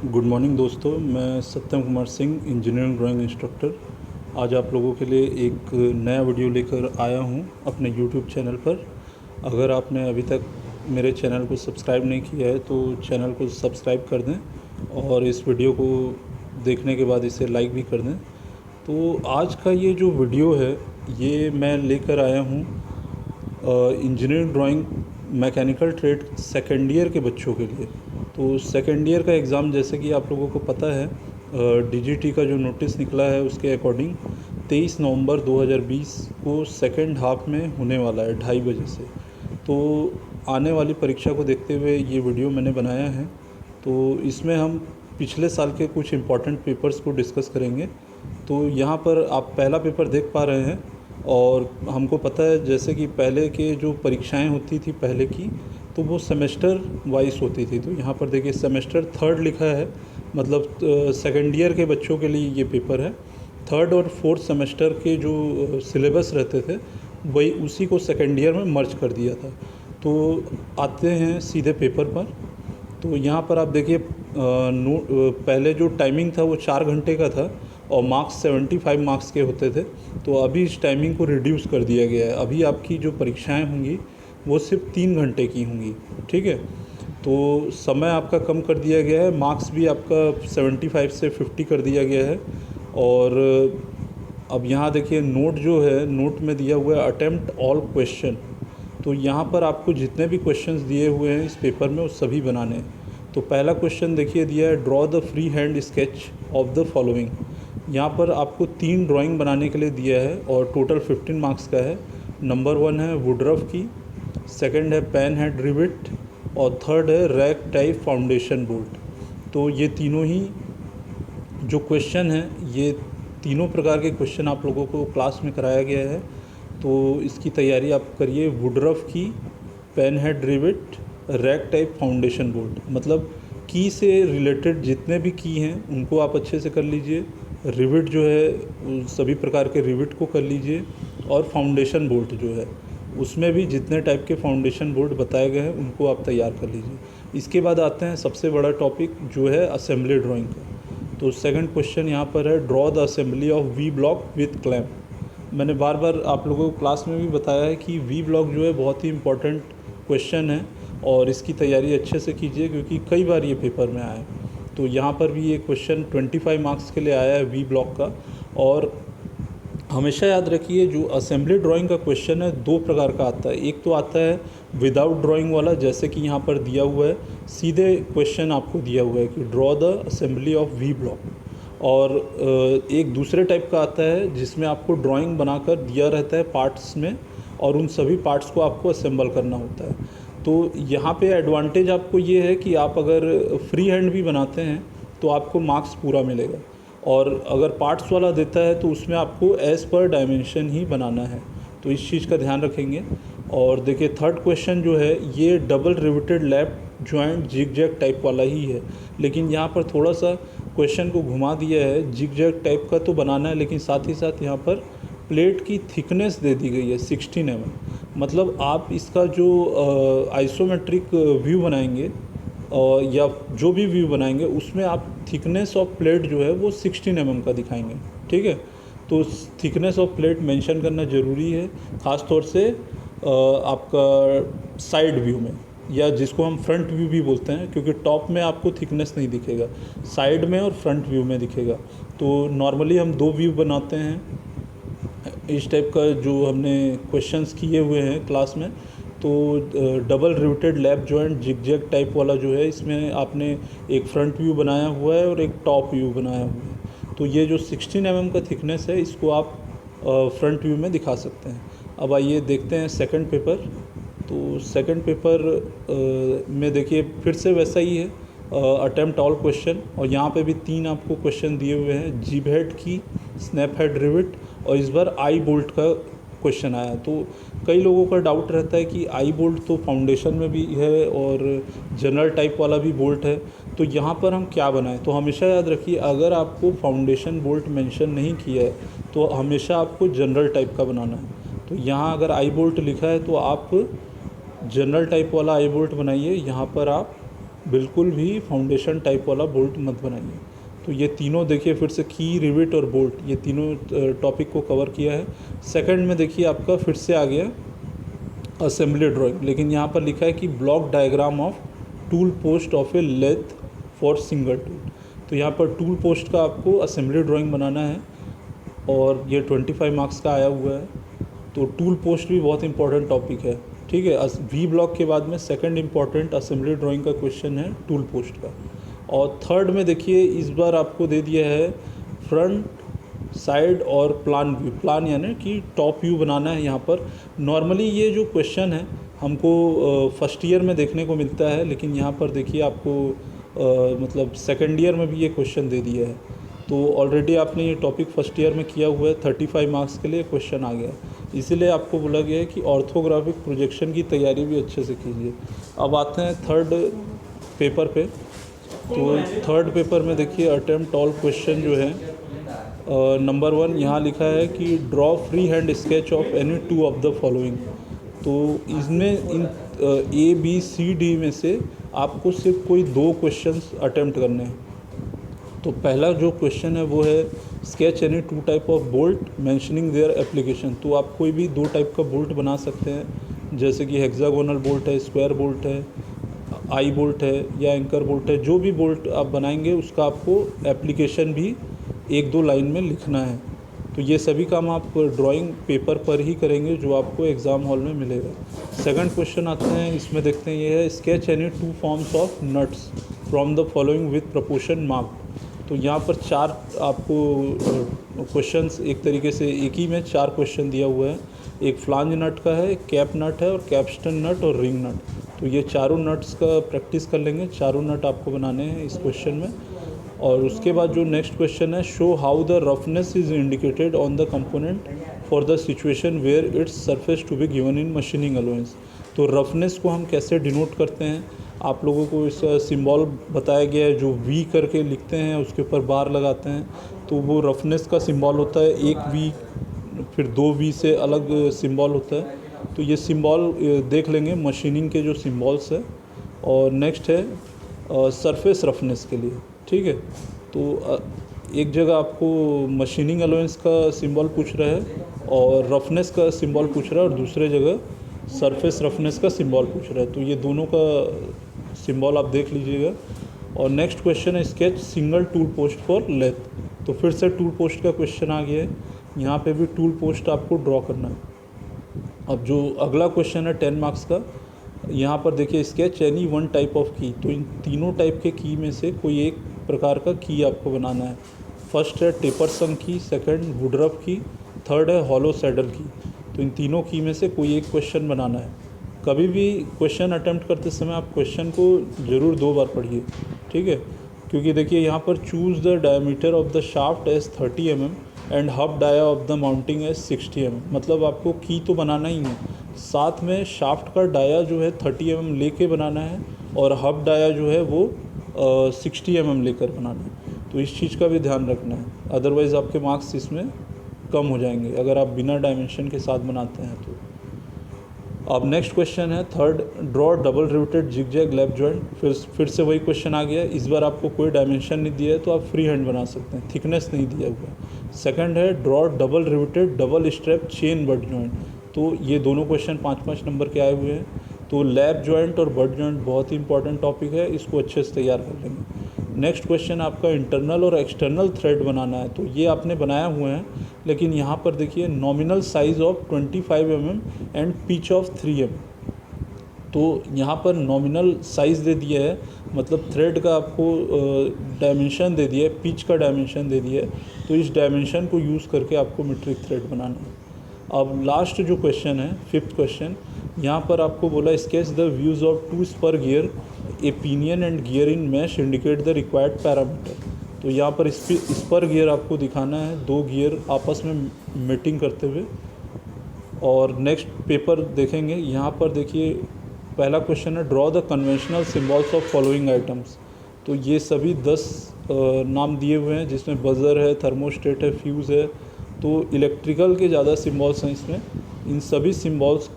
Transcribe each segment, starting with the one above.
Good morning दोस्तों, मैं Satyam Kumar Singh, engineering drawing instructor. आज आप लोगों के लिए एक नया वीडियो लेकर आया हूं अपने यूट्यूब चैनल पर। अगर आपने अभी तक मेरे चैनल को सब्सक्राइब नहीं किया है तो चैनल को सब्सक्राइब कर दें और इस वीडियो को देखने के बाद इसे लाइक भी कर दें। तो आज का ये जो वीडियो है ये मैं लेकर आया हूँ engineering drawing mechanical trade second year के बच्चों के लिए। तो सेकेंड ईयर का एग्ज़ाम जैसे कि आप लोगों को पता है, डीजीटी का जो नोटिस निकला है उसके अकॉर्डिंग 23 नवंबर 2020 को सेकेंड हाफ में होने वाला है 2:30 बजे से। तो आने वाली परीक्षा को देखते हुए ये वीडियो मैंने बनाया है। तो इसमें हम पिछले साल के कुछ इम्पॉर्टेंट पेपर्स को डिस्कस करेंगे। तो यहाँ पर आप पहला पेपर देख पा रहे हैं और हमको पता है जैसे कि पहले के जो परीक्षाएं होती थी पहले की, तो वो सेमेस्टर वाइज होती थी। तो यहाँ पर देखिए सेमेस्टर थर्ड लिखा है, मतलब सेकेंड ईयर के बच्चों के लिए ये पेपर है। थर्ड और फोर्थ सेमेस्टर के जो सिलेबस रहते थे वही उसी को सेकेंड ईयर में मर्ज कर दिया था। तो आते हैं सीधे पेपर पर। तो यहाँ पर आप देखिए पहले जो टाइमिंग था वो 4 घंटे का था और मार्क्स 75 मार्क्स के होते थे। तो अभी इस टाइमिंग को रिड्यूस कर दिया गया है। अभी आपकी जो परीक्षाएं होंगी वो सिर्फ 3 घंटे की होंगी, ठीक है। तो समय आपका कम कर दिया गया है, मार्क्स भी आपका 75 से 50 कर दिया गया है। और अब यहाँ देखिए नोट जो है, नोट में दिया हुआ है अटेम्प्ट ऑल क्वेश्चन। तो यहाँ पर आपको जितने भी क्वेश्चंस दिए हुए हैं इस पेपर में वो सभी बनाने हैं। तो पहला क्वेश्चन देखिए दिया है, draw the free hand sketch of the following. यहाँ पर आपको 3 ड्राइंग बनाने के लिए दिया है और टोटल 15 मार्क्स का है। नंबर 1 है वुडरफ की, सेकंड है पेन हेड रिविट और थर्ड है रैक टाइप फाउंडेशन बोल्ट। तो ये तीनों ही जो क्वेश्चन हैं, ये तीनों प्रकार के क्वेश्चन आप लोगों को क्लास में कराया गया है। तो इसकी तैयारी आप करिए। Woodruff key, pen head rivet, rack type foundation bolt, मतलब की से रिलेटेड जितने भी की हैं उनको आप अच्छे से कर लीजिए। रिविट जो है सभी प्रकार के रिविट को कर लीजिए और फाउंडेशन बोल्ट जो है उसमें भी जितने टाइप के फाउंडेशन बोल्ट बताए गए हैं उनको आप तैयार कर लीजिए। इसके बाद आते हैं सबसे बड़ा टॉपिक जो है असेंबली ड्राइंग का। तो सेकंड क्वेश्चन यहाँ पर है, draw the assembly of V block with clamp. मैंने बार बार आप लोगों को क्लास में भी बताया है कि वी ब्लॉक जो है बहुत ही इम्पोर्टेंट क्वेश्चन है और इसकी तैयारी अच्छे से कीजिए क्योंकि कई बार ये पेपर में आया है। तो यहाँ पर भी ये क्वेश्चन 25 मार्क्स के लिए आया है वी ब्लॉक का। और हमेशा याद रखिए जो असेंबली ड्राइंग का क्वेश्चन है 2 प्रकार का आता है। एक तो आता है विदाउट ड्राइंग वाला, जैसे कि यहाँ पर दिया हुआ है, सीधे क्वेश्चन आपको दिया हुआ है कि draw the assembly of V block. और एक दूसरे टाइप का आता है जिसमें आपको ड्राइंग बनाकर दिया रहता है पार्ट्स में और उन सभी पार्ट्स को आपको असेंबल करना होता है। तो यहाँ पे एडवांटेज आपको ये है कि आप अगर फ्री हैंड भी बनाते हैं तो आपको मार्क्स पूरा मिलेगा, और अगर पार्ट्स वाला देता है तो उसमें आपको एज़ पर डायमेंशन ही बनाना है। तो इस चीज़ का ध्यान रखेंगे। और देखिए थर्ड क्वेश्चन जो है ये double riveted lap joint zigzag type वाला ही है, लेकिन यहाँ पर थोड़ा सा क्वेश्चन को घुमा दिया है। जिग-जैग टाइप का तो बनाना है लेकिन साथ ही साथ यहाँ पर प्लेट की थिकनेस दे दी गई है 16 mm। मतलब आप इसका जो आइसोमेट्रिक व्यू बनाएंगे और या जो भी व्यू बनाएंगे उसमें आप थिकनेस ऑफ प्लेट जो है वो 16 mm का दिखाएंगे, ठीक है। तो थिकनेस ऑफ प्लेट मेंशन करना ज़रूरी है, ख़ास तौर से आपका साइड व्यू में, या जिसको हम फ्रंट व्यू भी बोलते हैं, क्योंकि टॉप में आपको थिकनेस नहीं दिखेगा, साइड में और फ्रंट व्यू में दिखेगा। तो नॉर्मली हम 2 व्यू बनाते हैं इस टाइप का जो हमने क्वेश्चंस किए हुए हैं क्लास में। तो double riveted lap joint zigzag type वाला जो है इसमें आपने एक फ्रंट व्यू बनाया हुआ है और एक टॉप व्यू बनाया हुआ है। तो ये जो 16 mm का थिकनेस है इसको आप फ्रंट व्यू में दिखा सकते हैं। अब आइए देखते हैं सेकंड पेपर। तो सेकंड पेपर में देखिए फिर से वैसा ही है, अटेम्प्ट ऑल क्वेश्चन, और यहाँ पे भी 3 आपको क्वेश्चन दिए हुए हैं, जिब हेड की, स्नैप हेड रिविट, और इस बार आई बोल्ट का क्वेश्चन आया। तो कई लोगों का डाउट रहता है कि आई बोल्ट तो फाउंडेशन में भी है और जनरल टाइप वाला भी बोल्ट है, तो यहाँ पर हम क्या बनाएं। तो हमेशा याद रखिए अगर आपको फाउंडेशन बोल्ट मेंशन नहीं किया है तो हमेशा आपको जनरल टाइप का बनाना है। तो यहाँ अगर आई बोल्ट लिखा है तो आप जनरल टाइप वाला आई बोल्ट बनाइए। यहाँ पर आप बिल्कुल भी फाउंडेशन टाइप वाला बोल्ट मत बनाइए। तो ये तीनों देखिए फिर से की, रिविट और बोल्ट, ये तीनों टॉपिक को कवर किया है। सेकंड में देखिए आपका फिर से आ गया असेंबली ड्राइंग, लेकिन यहाँ पर लिखा है कि block diagram of tool post of a lathe for single tool. तो यहाँ पर टूल पोस्ट का आपको असेंबली ड्राइंग बनाना है और ये 25 मार्क्स का आया हुआ है। तो टूल पोस्ट भी बहुत इंपॉर्टेंट टॉपिक है, ठीक है। वी ब्लॉक के बाद में सेकंड इंपॉर्टेंट असेंबली ड्राइंग का क्वेश्चन है टूल पोस्ट का। और थर्ड में देखिए इस बार आपको दे दिया है फ्रंट, साइड और प्लान व्यू। प्लान यानी कि टॉप व्यू बनाना है। यहाँ पर नॉर्मली ये जो क्वेश्चन है हमको फर्स्ट ईयर में देखने को मिलता है, लेकिन यहाँ पर देखिए आपको मतलब सेकेंड ईयर में भी ये क्वेश्चन दे दिया है। तो ऑलरेडी आपने ये टॉपिक फर्स्ट ईयर में किया हुआ है, 35 मार्क्स के लिए क्वेश्चन आ गया, इसीलिए आपको बोला गया है कि ऑर्थोग्राफिक प्रोजेक्शन की तैयारी भी अच्छे से कीजिए। अब आते हैं थर्ड पेपर पे। तो थर्ड पेपर में देखिए अटेम्प्ट ऑल क्वेश्चन जो है नंबर 1 यहाँ लिखा है कि draw free hand sketch of any 2 of the following. तो इसमें इन ABCD में से आपको सिर्फ कोई 2 क्वेश्चंस अटेम्प्ट करने हैं। तो पहला जो क्वेश्चन है वो है sketch any 2 type of bolt mentioning their application. तो आप कोई भी 2 टाइप का बोल्ट बना सकते हैं, जैसे कि हेक्सागोनल बोल्ट है, स्क्वायर बोल्ट है, आई बोल्ट है या एंकर बोल्ट है। जो भी बोल्ट आप बनाएंगे उसका आपको एप्लीकेशन भी 1-2 लाइन में लिखना है। तो ये सभी काम आप ड्राइंग पेपर पर ही करेंगे जो आपको एग्ज़ाम हॉल में मिलेगा। सेकंड क्वेश्चन आते हैं, इसमें देखते हैं ये है sketch any 2 forms of nuts from the following with proportion mark. तो यहाँ पर 4 आपको क्वेश्चंस एक तरीके से एक ही में 4 क्वेश्चन दिया हुआ है। एक फ्लांज नट का है, एक कैप नट है और कैप्स्टन नट और रिंग नट। तो ये चारों नट्स का प्रैक्टिस कर लेंगे, चारों नट आपको बनाने हैं इस क्वेश्चन में। और उसके बाद जो नेक्स्ट क्वेश्चन है, show how the roughness is indicated on the component for the situation where its surface to be given in machining allowance. तो रफनेस को हम कैसे डिनोट करते हैं, आप लोगों को इसका सिंबल बताया गया है, जो वी करके लिखते हैं उसके ऊपर बार लगाते हैं। तो वो रफनेस का सिंबल होता है, एक वी फिर 2 वी से अलग सिंबल होता है। तो ये सिंबल देख लेंगे मशीनिंग के जो सिंबल्स है। और नेक्स्ट है सरफेस रफनेस के लिए, ठीक है। तो एक जगह आपको मशीनिंग अलाउंस का सिंबल पूछ रहा है और रफनेस का सिंबल पूछ रहा है, और दूसरे जगह सरफेस रफनेस का सिंबल पूछ रहा है। तो ये दोनों का सिंबल आप देख लीजिएगा। और नेक्स्ट क्वेश्चन है sketch single tool post for lathe. तो फिर से टूल पोस्ट का क्वेश्चन आ गया है, यहाँ पे भी टूल पोस्ट आपको ड्रॉ करना है। अब जो अगला क्वेश्चन है 10 मार्क्स का, यहाँ पर देखिए स्केच एनी 1 टाइप ऑफ की। तो इन तीनों टाइप के की में से कोई एक प्रकार का की आपको बनाना है। फर्स्ट है टेपर सम की, सेकंड वुडरफ की, थर्ड है हॉलो सैडल की। तो इन तीनों की में से कोई एक क्वेश्चन बनाना है। कभी भी क्वेश्चन अटेम्प्ट करते समय आप क्वेश्चन को ज़रूर 2 बार पढ़िए, ठीक है। क्योंकि देखिए यहाँ पर choose the diameter of the shaft as 30 mm and hub dia of the mounting as 60 mm। मतलब आपको की तो बनाना ही है, साथ में शाफ्ट का डाया जो है 30 mm लेके बनाना है और हब डाया जो है वो 60 mm लेकर बनाना है। तो इस चीज़ का भी ध्यान रखना है, अदरवाइज़ आपके मार्क्स इसमें कम हो जाएंगे अगर आप बिना डायमेंशन के साथ बनाते हैं तो। अब नेक्स्ट क्वेश्चन है third, draw double riveted zigzag lap joint. फिर से वही क्वेश्चन आ गया। इस बार आपको कोई डायमेंशन नहीं दिया है तो आप फ्री हैंड बना सकते हैं, थिकनेस नहीं दिया हुआ। सेकंड है draw double riveted double strap chain butt joint. तो ये दोनों क्वेश्चन 5-5 नंबर के आए हुए हैं। तो लैप जॉइंट और बट जॉइंट बहुत ही इंपॉर्टेंट टॉपिक है, इसको अच्छे से तैयार कर लेंगे। नेक्स्ट क्वेश्चन आपका इंटरनल और एक्सटर्नल थ्रेड बनाना है। तो ये आपने बनाया हुआ है, लेकिन यहाँ पर देखिए nominal size of 25 mm and pitch of 3 mm। तो यहाँ पर नॉमिनल साइज़ दे दिया है, मतलब थ्रेड का आपको डायमेंशन दे दिया है, पिच का डायमेंशन दे दिया है। तो इस डायमेंशन को यूज़ करके आपको मीट्रिक थ्रेड बनाना है। अब लास्ट जो क्वेश्चन है 5th क्वेश्चन, यहाँ पर आपको बोला sketch the views of 2 spur gear, a pinion and gear in mesh indicate the required parameter. तो यहाँ पर स्पर गियर आपको दिखाना है, 2 गियर आपस में मीटिंग करते हुए। और नेक्स्ट पेपर देखेंगे, यहाँ पर देखिए पहला क्वेश्चन है draw the conventional symbols of following items. तो ये सभी 10 नाम दिए हुए हैं, जिसमें बज़र है, थर्मोस्टेट है, फ्यूज़ है। तो इलेक्ट्रिकल के ज़्यादा सिम्बॉल्स हैं इसमें। इन सभी सिम्बॉल्स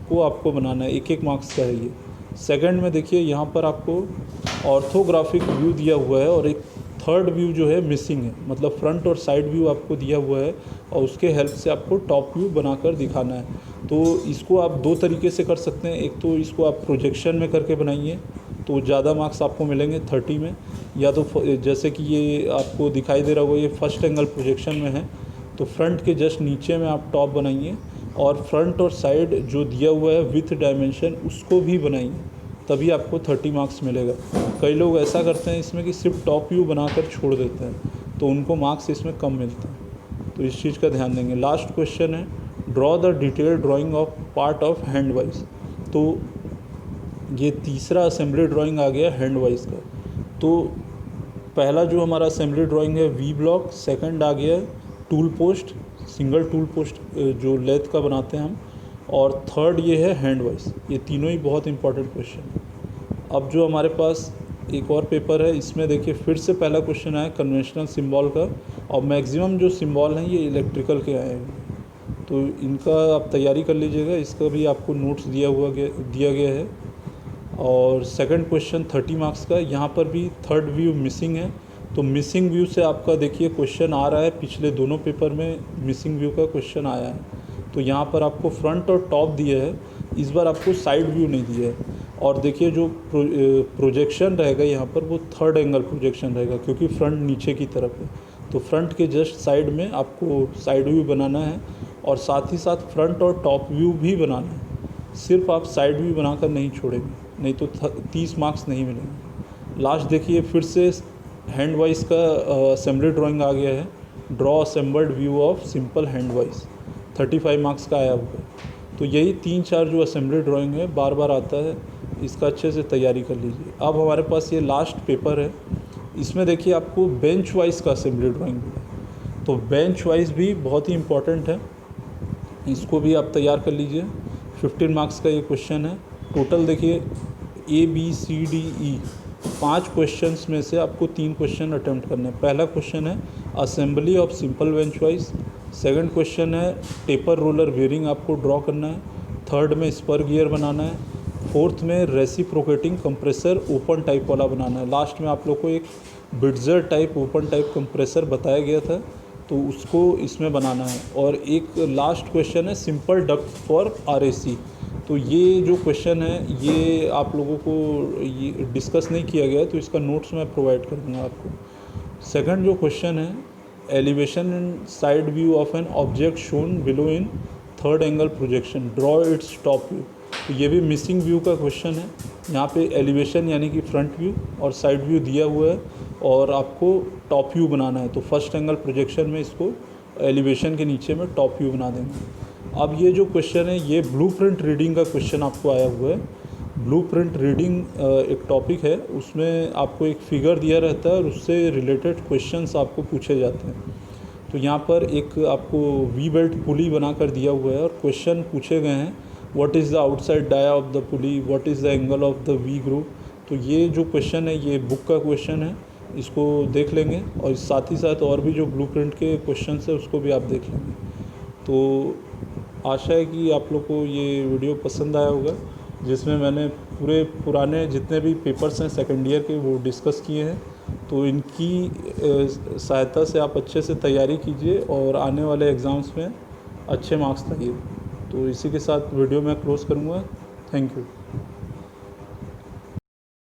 को आपको बनाना है, 1-1 मार्क्स का है ये। सेकंड में देखिए यहाँ पर आपको ऑर्थोग्राफिक व्यू दिया हुआ है और एक थर्ड व्यू जो है मिसिंग है, मतलब फ्रंट और साइड व्यू आपको दिया हुआ है और उसके हेल्प से आपको टॉप व्यू बनाकर दिखाना है। तो इसको आप दो तरीके से कर सकते हैं। एक तो इसको आप प्रोजेक्शन में करके बनाइए तो ज़्यादा मार्क्स आपको मिलेंगे 30 में, या तो जैसे कि ये आपको दिखाई दे रहा होगा ये फर्स्ट एंगल प्रोजेक्शन में है, तो फ्रंट के जस्ट नीचे में आप टॉप बनाइए और फ्रंट और साइड जो दिया हुआ है विथ डायमेंशन उसको भी बनाइए, तभी आपको 30 मार्क्स मिलेगा। कई लोग ऐसा करते हैं इसमें कि सिर्फ टॉप व्यू बनाकर छोड़ देते हैं, तो उनको मार्क्स इसमें कम मिलते हैं, तो इस चीज़ का ध्यान देंगे। लास्ट क्वेश्चन है draw the detail drying of part of hand wise. तो ये तीसरा असेंबली ड्राइंग आ गया हैंड वाइज का। तो पहला जो हमारा असेंबली ड्राइंग है वी ब्लॉक, सेकंड आ गया tool post, single tool post जो लेथ का बनाते हैं हम, और थर्ड ये है हैंड वाइज। ये तीनों ही बहुत इंपॉर्टेंट क्वेश्चन। अब जो हमारे पास एक और पेपर है इसमें देखिए फिर से पहला क्वेश्चन आया कन्वेंशनल सिंबल का, और मैक्सिमम जो सिंबल हैं ये इलेक्ट्रिकल के आए हैं, तो इनका आप तैयारी कर लीजिएगा। इसका भी आपको नोट्स दिया गया है। और सेकंड क्वेश्चन 30 मार्क्स का, यहाँ पर भी थर्ड व्यू मिसिंग है, तो मिसिंग व्यू से आपका देखिए क्वेश्चन आ रहा है, पिछले दोनों पेपर में मिसिंग व्यू का क्वेश्चन आया है। तो यहाँ पर आपको फ्रंट और टॉप दिया है, इस बार आपको साइड व्यू नहीं दिया है। और देखिए जो प्रोजेक्शन रहेगा यहाँ पर वो थर्ड एंगल प्रोजेक्शन रहेगा, क्योंकि फ्रंट नीचे की तरफ है, तो फ्रंट के जस्ट साइड में आपको साइड व्यू बनाना है और साथ ही साथ फ्रंट और टॉप व्यू भी बनाना है। सिर्फ आप साइड व्यू बनाकर नहीं छोड़ेंगे, नहीं तो 30 मार्क्स नहीं मिलेंगे। लास्ट देखिए फिर से हैंड वाइज का असेंबली ड्राइंग आ गया है, draw assembled view of simple hand wise, 35 marks का आया हुआ है। तो यही 3-4 जो असेंबली ड्राइंग है बार बार आता है, इसका अच्छे से तैयारी कर लीजिए। अब हमारे पास ये लास्ट पेपर है, इसमें देखिए आपको बेंच वाइज का असेंबली ड्राइंग है, तो बेंच वाइज भी बहुत ही इम्पॉर्टेंट है, इसको भी आप तैयार कर लीजिए। 15 मार्क्स का ये क्वेश्चन है। टोटल देखिए ABCDE 5 क्वेश्चंस में से आपको 3 क्वेश्चन अटेम्प्ट करने हैं। पहला क्वेश्चन है assembly of simple bench wise, second question है टेपर रोलर वेयरिंग आपको ड्रॉ करना है, थर्ड में स्पर गियर बनाना है, फोर्थ में रेसिप्रोकेटिंग कंप्रेसर ओपन टाइप वाला बनाना है। लास्ट में आप लोग को एक बिट्जर टाइप ओपन टाइप कंप्रेसर बताया गया था, तो उसको इसमें बनाना है। और एक लास्ट क्वेश्चन है सिंपल डक्ट फॉर RAC। तो ये जो क्वेश्चन है ये आप लोगों को ये डिस्कस नहीं किया गया है, तो इसका नोट्स मैं प्रोवाइड कर दूँगा आपको। सेकंड जो क्वेश्चन है elevation and side view of an object shown below in third angle projection, draw its top view. तो ये भी मिसिंग व्यू का क्वेश्चन है। यहाँ पे एलिवेशन यानी कि फ्रंट व्यू और साइड व्यू दिया हुआ है और आपको टॉप व्यू बनाना है, तो फर्स्ट एंगल प्रोजेक्शन में इसको एलिवेशन के नीचे में टॉप व्यू बना देंगे। अब ये जो क्वेश्चन है ये ब्लूप्रिंट रीडिंग का क्वेश्चन आपको आया हुआ है। ब्लूप्रिंट रीडिंग एक टॉपिक है, उसमें आपको एक फिगर दिया रहता है और उससे रिलेटेड क्वेश्चंस आपको पूछे जाते हैं। तो यहाँ पर एक आपको वी बेल्ट पुली बनाकर दिया हुआ है और क्वेश्चन पूछे गए हैं what is the outside dia of the pulley, what is the angle of the V groove. तो ये जो क्वेश्चन है ये बुक का क्वेश्चन है, इसको देख लेंगे और साथ ही साथ और भी जो ब्लूप्रिंट के क्वेश्चन है उसको भी आप देख लेंगे। तो आशा है कि आप लोग को ये वीडियो पसंद आया होगा, जिसमें मैंने पूरे पुराने जितने भी पेपर्स हैं सेकेंड ईयर के वो डिस्कस किए हैं। तो इनकी सहायता से आप अच्छे से तैयारी कीजिए और आने वाले एग्ज़ाम्स में अच्छे मार्क्स लाइए। तो इसी के साथ वीडियो मैं क्लोज़ करूँगा। Thank you.